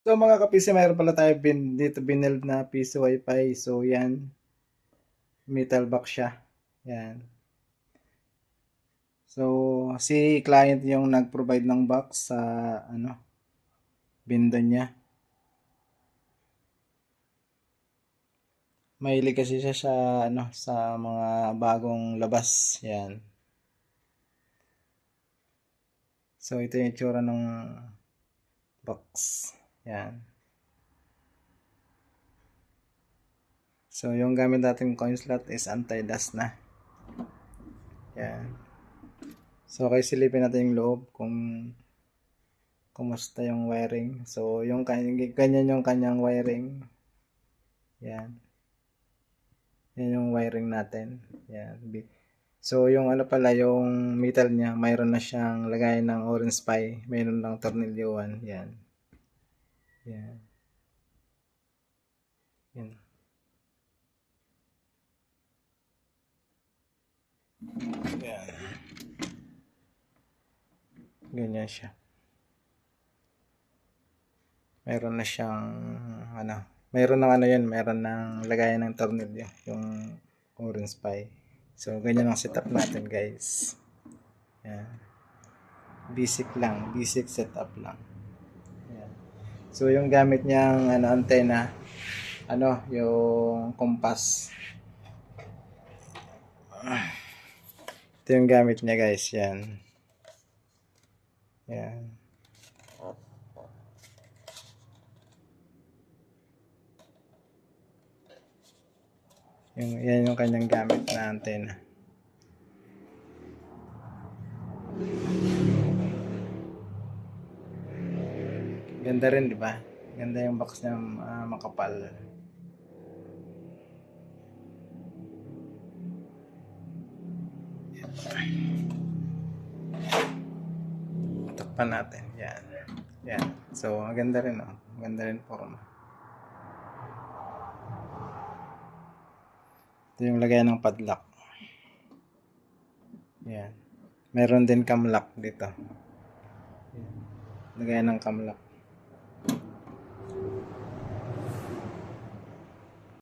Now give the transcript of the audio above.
So mga ka-PC, mayroon pala tayo dito binuild na PC Wi-Fi. So yan, metal box siya. Yan. So si client yung nag-provide ng box sa ano, bindo niya. Mahilig kasi siya sa ano, sa mga bagong labas. Yan. So ito yung itsura ng box. Yan. So yung gamit nating coin slot is anti-dust na. Yan. So okay, silipin natin yung loob kung kumusta yung wiring. So yung ganyan yung kanyang wiring. Yan. Yan yung wiring natin. Yan. So yung ano pala, yung metal niya, mayroon na siyang lagay ng orange pie. Mayroon lang tornilyoan. Yan. Yan. Yan. Yan. Ganyan siya. Mayroon na siyang ano, mayroon ng ano yan, mayroon ng lagayan ng tornilyo, yung orange pie. So ganyan ang setup natin, guys. Yan. Basic setup lang. Yan. So yung gamit niyang ano, antenna, ano, yung compass. Ito yung gamit niya, guys. Yan. Yan. Yan yung kanyang gamit na antenna. Ganda rin, di ba? Ganda yung box niya, makapal. Takpan natin. Yan. Yan. So, maganda rin, oh. Maganda rin forma. Ito yung lagay ng padlock. Yan. Meron din cam lock dito. Yan. Lagay ng cam lock.